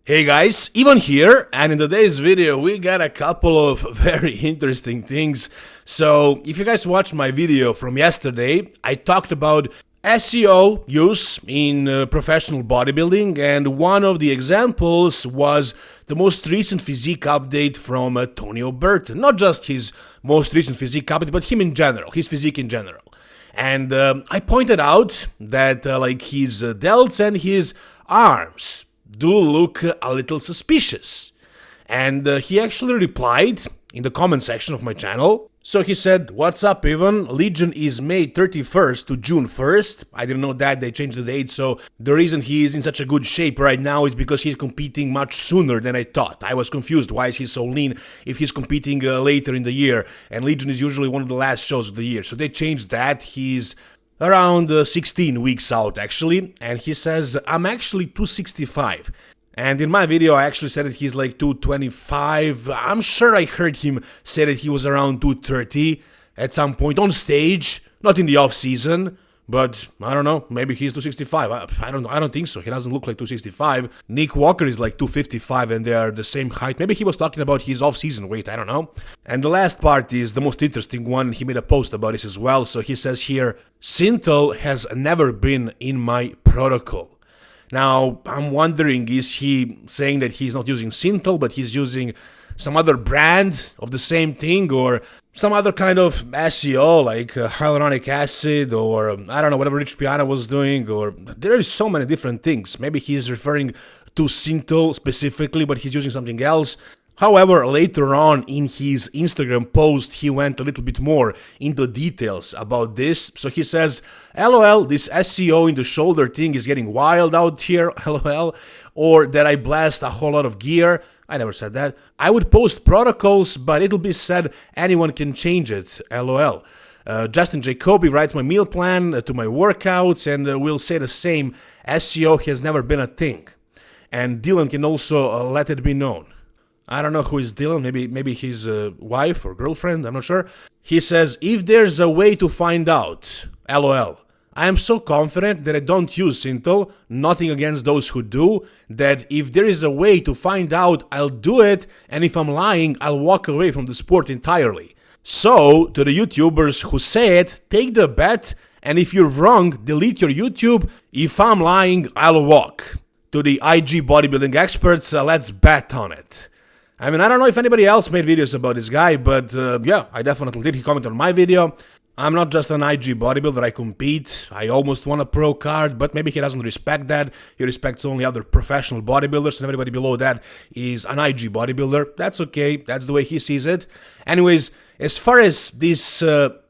Hey guys, Ivan here, and in today's video we got a couple of very interesting things. So, if you guys watched my video from yesterday, I talked about SEO use in professional bodybuilding, and one of the examples was the most recent physique update from Tonio Burton. Not just his most recent physique update, but him in general, his physique in general. And I pointed out that his delts and his arms do look a little suspicious. And he actually replied in the comment section of my channel. So he said, "What's up, Ivan? Legion is May 31st to June 1st. I didn't know that, they changed the date, so the reason he is in such a good shape right now is because he's competing much sooner than I thought. I was confused, why is he so lean if he's competing later in the year, and Legion is usually one of the last shows of the year. So they changed that, he's around 16 weeks out actually, and he says, I'm actually 265. And in my video, I actually said that he's like 225. I'm sure I heard him say that he was around 230 at some point on stage, not in the off season. But I don't know. Maybe he's 265. I don't think so. He doesn't look like 265. Nick Walker is like 255, and they are the same height. Maybe he was talking about his off-season weight. I don't know. And the last part is the most interesting one. He made a post about this as well. So he says here, Synthol has never been in my protocol. Now, I'm wondering, is he saying that he's not using Synthol, but he's using some other brand of the same thing, or some other kind of SEO, like hyaluronic acid, or I don't know, whatever Rich Piana was doing, or there are so many different things. Maybe he's referring to Synthol specifically, but he's using something else. However, later on in his Instagram post, he went a little bit more into details about this. So he says, LOL, this SEO in the shoulder thing is getting wild out here, LOL, or that I blast a whole lot of gear. I never said that. I would post protocols, but it'll be said anyone can change it, LOL. Justin Jacoby writes my meal plan to my workouts, and will say the same. SEO has never been a thing. And Dylan can also let it be known. I don't know who is Dylan, maybe his wife or girlfriend, I'm not sure. He says, if there's a way to find out, LOL. I am so confident that I don't use Synthol, nothing against those who do, that if there is a way to find out, I'll do it, and if I'm lying, I'll walk away from the sport entirely. So, to the YouTubers who say it, take the bet, and if you're wrong, delete your YouTube. If I'm lying, I'll walk. To the IG bodybuilding experts, let's bet on it. I mean, I don't know if anybody else made videos about this guy, but yeah, I definitely did. He commented on my video. I'm not just an IG bodybuilder, I compete. I almost won a pro card, but maybe he doesn't respect that. He respects only other professional bodybuilders, and everybody below that is an IG bodybuilder. That's okay, that's the way he sees it. Anyways, as far as this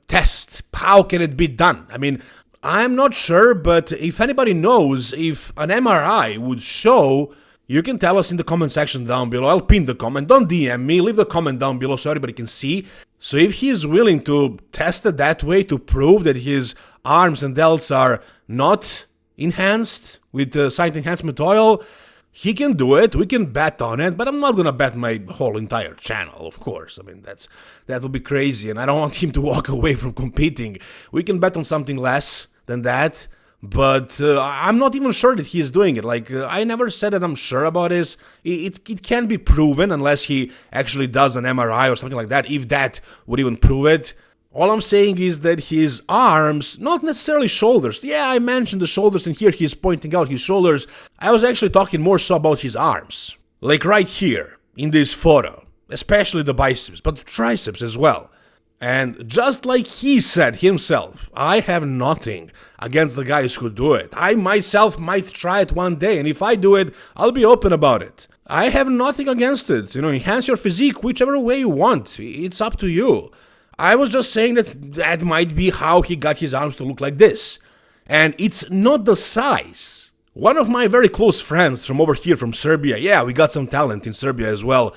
test, how can it be done? I mean, I'm not sure, but if anybody knows if an MRI would show, you can tell us in the comment section down below. I'll pin the comment. Don't DM me. Leave the comment down below so everybody can see. So if he's willing to test it that way to prove that his arms and delts are not enhanced with science enhancement oil, he can do it. We can bet on it. But I'm not going to bet my whole entire channel, of course. I mean, that would be crazy. And I don't want him to walk away from competing. We can bet on something less than that. But I'm not even sure that he's doing it. Like, I never said that I'm sure about this. It can be proven unless he actually does an MRI or something like that, if that would even prove it. All I'm saying is that his arms, not necessarily shoulders. Yeah, I mentioned the shoulders, and here he's pointing out his shoulders. I was actually talking more so about his arms. Like right here, in this photo. Especially the biceps, but the triceps as well. And just like he said himself, I have nothing against the guys who do it. I myself might try it one day, and if I do it, I'll be open about it. I have nothing against it. You know, enhance your physique whichever way you want. It's up to you. I was just saying that might be how he got his arms to look like this. And it's not the size. One of my very close friends from over here from Serbia, yeah, we got some talent in Serbia as well.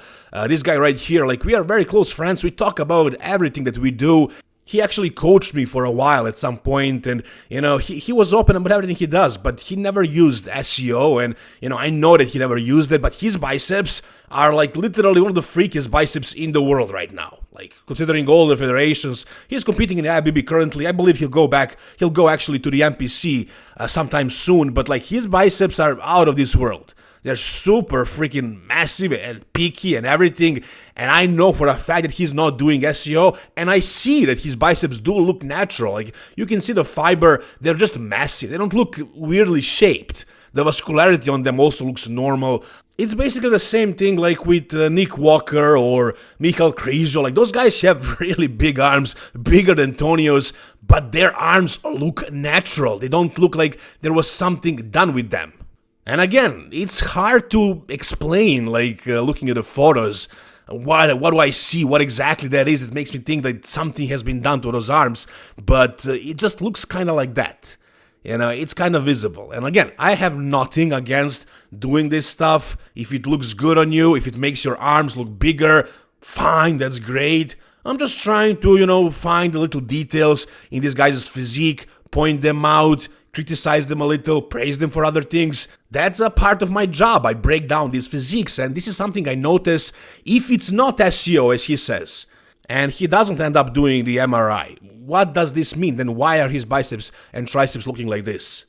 This guy right here, like, we are very close friends. We talk about everything that we do. He actually coached me for a while at some point, and, you know, he was open about everything he does, but he never used SEO, and, you know, I know that he never used it, but his biceps are, like, literally one of the freakiest biceps in the world right now. Like, considering all the federations, he's competing in the IBB currently. I believe he'll go actually to the MPC sometime soon, but, like, his biceps are out of this world. They're super freaking massive and peaky and everything. And I know for a fact that he's not doing SEO. And I see that his biceps do look natural. Like, you can see the fiber, they're just massive. They don't look weirdly shaped. The vascularity on them also looks normal. It's basically the same thing like with Nick Walker or Michael Krijo. Like, those guys have really big arms, bigger than Tonio's, but their arms look natural. They don't look like there was something done with them. And again, it's hard to explain, like, looking at the photos. What do I see? What exactly that is that makes me think that something has been done to those arms? But it just looks kind of like that. You know, it's kind of visible. And again, I have nothing against doing this stuff. If it looks good on you, if it makes your arms look bigger, fine, that's great. I'm just trying to, find the little details in this guy's physique, point them out, criticize them a little, praise them for other things. That's a part of my job. I break down these physiques, and this is something I notice if it's not SEO, as he says, and he doesn't end up doing the MRI. What does this mean? Then why are his biceps and triceps looking like this?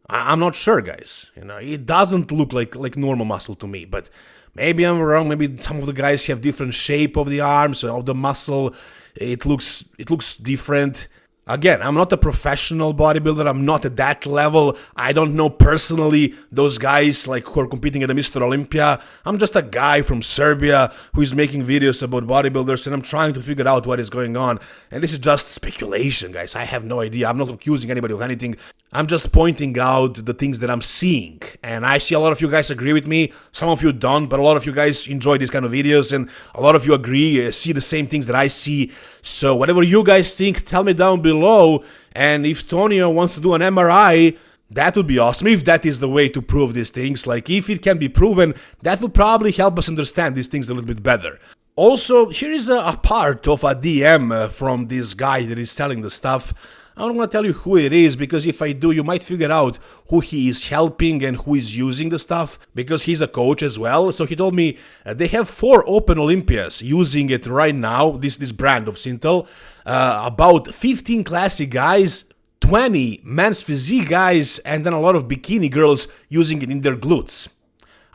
I'm not sure, guys. It doesn't look like normal muscle to me, but maybe I'm wrong. Maybe some of the guys have different shape of the arms, of the muscle. It looks different. Again, I'm not a professional bodybuilder. I'm not at that level. I don't know personally those guys like who are competing at the Mr. Olympia. I'm just a guy from Serbia who is making videos about bodybuilders, and I'm trying to figure out what is going on. And this is just speculation, guys. I have no idea. I'm not accusing anybody of anything. I'm just pointing out the things that I'm seeing. And I see a lot of you guys agree with me. Some of you don't, but a lot of you guys enjoy these kind of videos, and a lot of you agree, see the same things that I see. So whatever you guys think, tell me down below. And if Tonio wants to do an MRI, that would be awesome. If that is the way to prove these things, like if it can be proven, that will probably help us understand these things a little bit better. Also, here is a part of a DM from this guy that is selling the stuff. I don't want to tell you who it is, because if I do, you might figure out who he is helping and who is using the stuff, because he's a coach as well. So he told me they have 4 open Olympias using it right now, this brand of Synthol, about 15 classic guys, 20 men's physique guys, and then a lot of bikini girls using it in their glutes.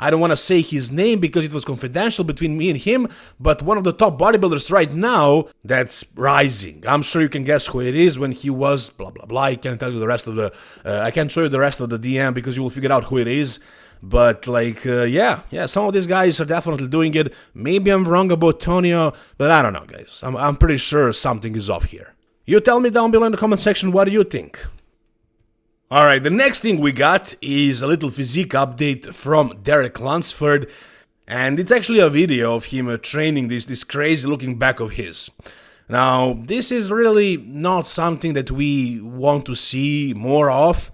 I don't want to say his name because it was confidential between me and him, but one of the top bodybuilders right now that's rising. I'm sure you can guess who it is when he was blah blah blah. I can't tell you the rest of the I can't show you the rest of the DM because you will figure out who it is. But yeah, some of these guys are definitely doing it. Maybe I'm wrong about Tonio, but I don't know, guys. I'm pretty sure something is off here. You tell me down below in the comment section what do you think. Alright, the next thing we got is a little physique update from Derek Lunsford, and it's actually a video of him training this crazy looking back of his. Now, this is really not something that we want to see more of.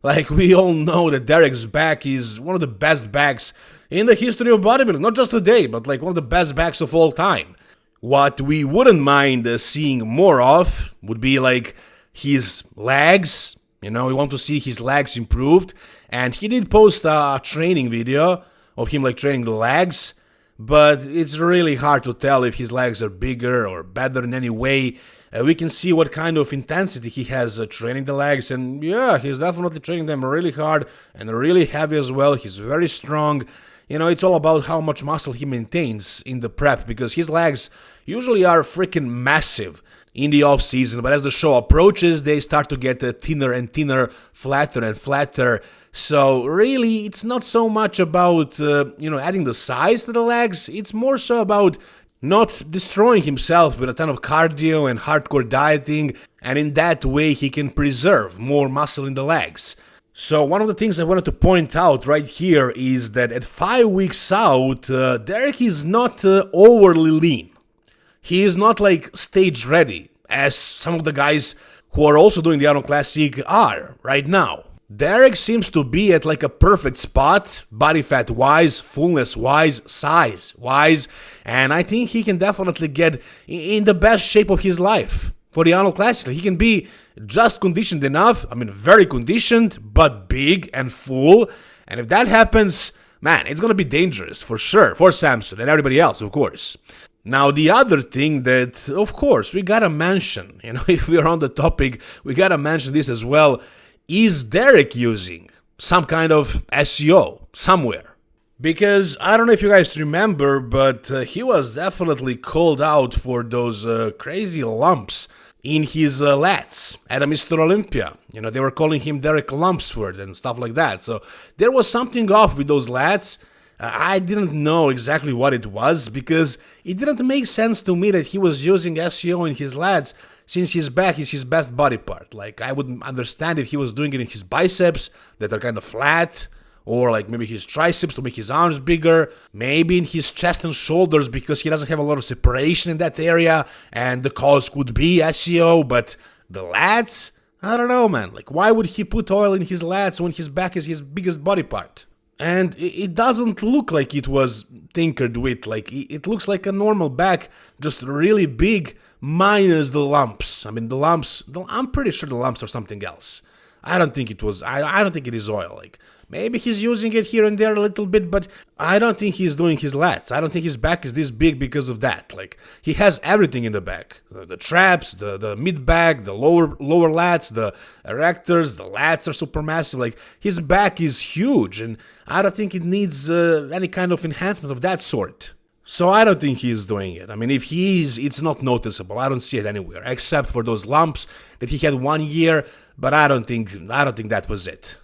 Like, we all know that Derek's back is one of the best backs in the history of bodybuilding, not just today, but like one of the best backs of all time. What we wouldn't mind seeing more of would be like his legs. We want to see his legs improved, and he did post a training video of him like training the legs, but it's really hard to tell if his legs are bigger or better in any way. We can see what kind of intensity he has training the legs, and yeah, he's definitely training them really hard and really heavy as well. He's very strong. It's all about how much muscle he maintains in the prep, because his legs usually are freaking massive in the off season, but as the show approaches, they start to get thinner and thinner, flatter and flatter. So really, it's not so much about adding the size to the legs. It's more so about not destroying himself with a ton of cardio and hardcore dieting, and in that way he can preserve more muscle in the legs. So one of the things I wanted to point out right here is that at 5 weeks out, Derek is not overly lean. He is not like stage ready, as some of the guys who are also doing the Arnold Classic are right now. Derek seems to be at like a perfect spot, body fat wise, fullness wise, size wise, and I think he can definitely get in the best shape of his life for the Arnold Classic. He can be just conditioned enough, very conditioned, but big and full, and if that happens, man, it's gonna be dangerous for sure, for Samson and everybody else, of course. Now, the other thing that, of course, we gotta mention, if we're on the topic, we gotta mention this as well. Is Derek using some kind of SEO somewhere? Because I don't know if you guys remember, but he was definitely called out for those crazy lumps in his lats at a Mr. Olympia. You know, they were calling him Derek Lunsford and stuff like that. So there was something off with those lats. I didn't know exactly what it was because it didn't make sense to me that he was using SEO in his lats since his back is his best body part. Like, I would understand if he was doing it in his biceps that are kind of flat, or like maybe his triceps to make his arms bigger, maybe in his chest and shoulders because he doesn't have a lot of separation in that area and the cause could be SEO, but the lats? I don't know, man. Like, why would he put oil in his lats when his back is his biggest body part? And it doesn't look like it was tinkered with. Like, it looks like a normal back, just really big, minus the lumps. I mean, the lumps, I'm pretty sure the lumps are something else. I don't think it was, I don't think it is oil. Like, maybe he's using it here and there a little bit, but I don't think he's doing his lats. I don't think his back is this big because of that. Like, he has everything in the back. The traps, the mid-back, the lower lats, the erectors, the lats are super massive. Like, his back is huge, and I don't think it needs any kind of enhancement of that sort. So I don't think he's doing it. I mean, if he is, it's not noticeable. I don't see it anywhere, except for those lumps that he had 1 year, but I don't think that was it.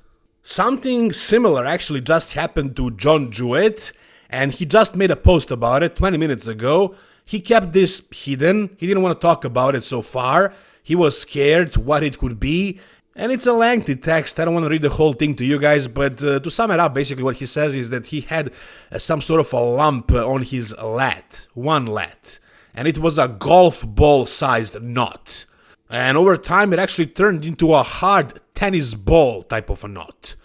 Something similar actually just happened to John Jewett, and he just made a post about it 20 minutes ago. He kept this hidden. He didn't want to talk about it so far. He was scared what it could be, and it's a lengthy text. I don't want to read the whole thing to you guys, but to sum it up, basically what he says is that he had some sort of a lump on his lat, one lat, and it was a golf ball sized knot. And over time, it actually turned into a hard tennis ball type of a knot.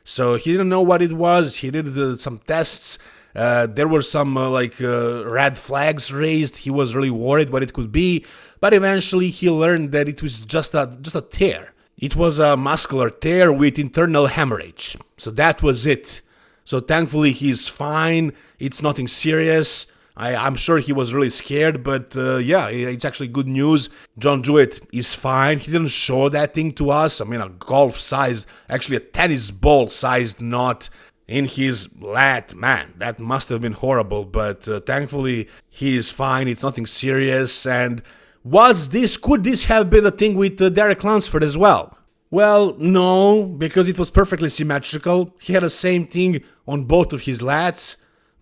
So he didn't know what it was. He did some tests. There were some red flags raised. He was really worried what it could be. But eventually, he learned that it was just a tear. It was a muscular tear with internal hemorrhage. So that was it. So thankfully, he's fine. It's nothing serious. I'm sure he was really scared, but yeah, it's actually good news. John Jewett is fine. He didn't show that thing to us. I mean, a golf-sized, actually a tennis ball-sized knot in his lat. Man, that must have been horrible, but thankfully he is fine. It's nothing serious. And could this have been a thing with Derek Lunsford as well? Well, no, because it was perfectly symmetrical. He had the same thing on both of his lats.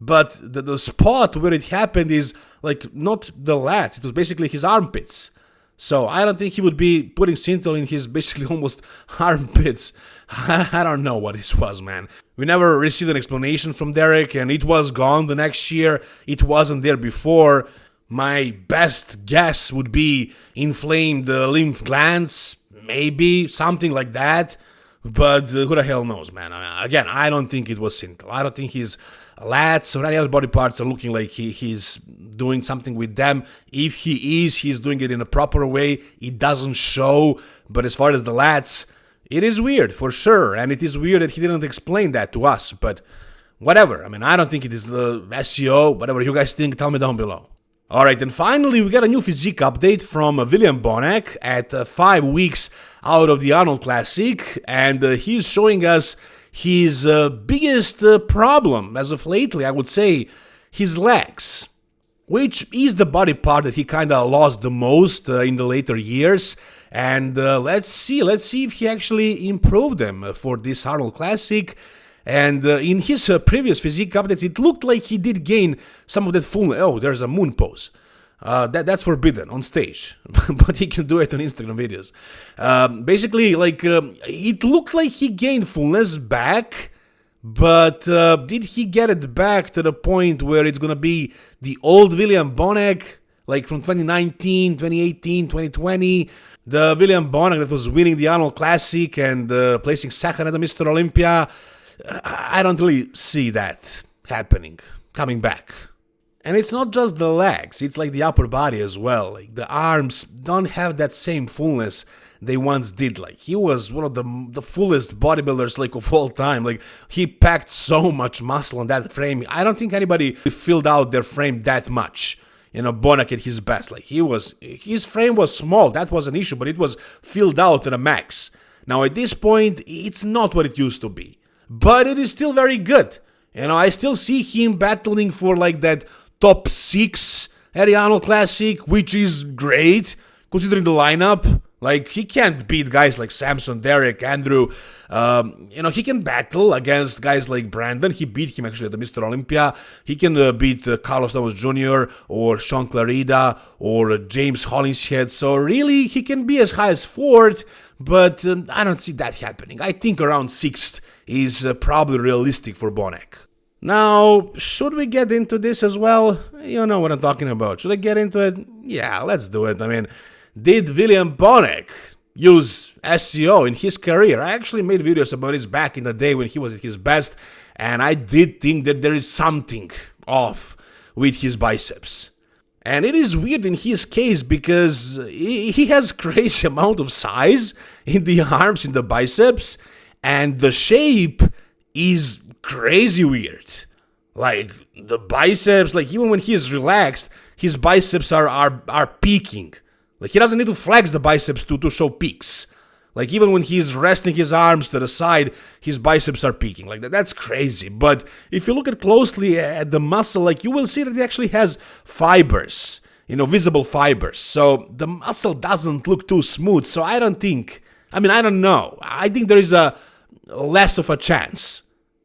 But the spot where it happened is, like, not the lats. It was basically his armpits. So I don't think he would be putting Synthol in his basically almost armpits. I don't know what this was, man. We never received an explanation from Derek, and it was gone the next year. It wasn't there before. My best guess would be inflamed lymph glands, maybe, something like that. But who the hell knows, man. Again, I don't think it was Synthol. I don't think his lats or any other body parts are looking like he's doing something with them. If he is, he's doing it in a proper way. It doesn't show. But as far as the lats, it is weird for sure. And it is weird that he didn't explain that to us. But whatever. I mean, I don't think it is the SEO. Whatever you guys think, tell me down below. Alright, and finally we got a new physique update from William Bonac at 5 weeks out of the Arnold Classic, and he's showing us his biggest problem as of lately, I would say, his legs, which is the body part that he kinda lost the most in the later years, and let's see if he actually improved them for this Arnold Classic. And in his previous physique updates, it looked like he did gain some of that fullness. Oh, there's a moon pose. That's forbidden on stage, but he can do it on Instagram videos. Basically, like, it looked like he gained fullness back, but did he get it back to the point where it's gonna be the old William Bonac, like from 2019, 2018, 2020? The William Bonac that was winning the Arnold Classic and placing second at the Mr. Olympia? I don't really see that happening, coming back. And it's not just the legs, it's like the upper body as well. Like, the arms don't have that same fullness they once did. Like, he was one of the fullest bodybuilders, like, of all time. Like, he packed so much muscle on that frame. I don't think anybody filled out their frame that much. You know, Bonac at his best. Like, his frame was small, that was an issue, but it was filled out to the max. Now, at this point, it's not what it used to be. But it is still very good. You know, I still see him battling for like that top 6 Ariano Classic, which is great considering the lineup. Like, he can't beat guys like Samson, Derek, Andrew. You know, he can battle against guys like Brandon. He beat him actually at the Mr. Olympia. He can beat Carlos Ramos Jr. or Sean Clarida or James Hollingshead. So really, he can be as high as 4th, but I don't see that happening. I think around 6th is probably realistic for Bonac. Now, should we get into this as well? You know what I'm talking about. Should I get into it? Yeah, let's do it. I mean, did William Bonac use SEO in his career? I actually made videos about this back in the day when he was at his best, and I did think that there is something off with his biceps. And it is weird in his case because he has crazy amount of size in the arms, in the biceps, and the shape is crazy weird. Like, the biceps, like even when he is relaxed, his biceps are peaking. Like, he doesn't need to flex the biceps to show peaks. Like, even when he's resting his arms to the side, his biceps are peaking. Like, that's crazy. But if you look at closely at the muscle, like, you will see that it actually has fibers, you know, visible fibers. So the muscle doesn't look too smooth. So I don't know. I think there is a less of a chance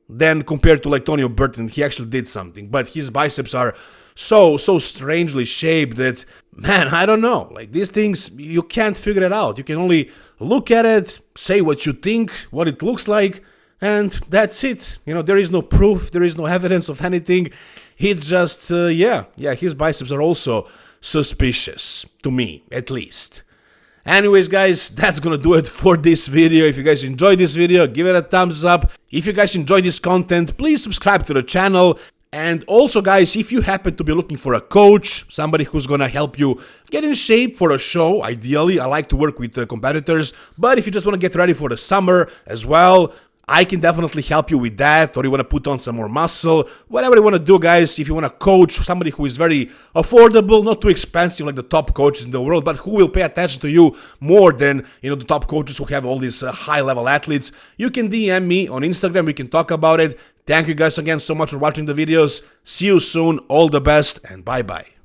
than compared to like Tonio Burton. He actually did something, but his biceps are so strangely shaped that, man, I don't know. Like, these things, you can't figure it out. You can only look at it, say what you think, what it looks like, and that's it. You know, there is no proof, there is no evidence of anything. It's just, his biceps are also suspicious, to me, at least. Anyways, guys, that's gonna do it for this video. If you guys enjoyed this video, give it a thumbs up. If you guys enjoy this content, please subscribe to the channel. And also, guys, if you happen to be looking for a coach, somebody who's gonna help you get in shape for a show, ideally, I like to work with competitors, but if you just wanna get ready for the summer as well, I can definitely help you with that, or you want to put on some more muscle, whatever you want to do, guys. If you want to coach somebody who is very affordable, not too expensive like the top coaches in the world, but who will pay attention to you more than, you know, the top coaches who have all these high-level athletes, you can DM me on Instagram. We can talk about it. Thank you guys again so much for watching the videos. See you soon. All the best, and bye-bye.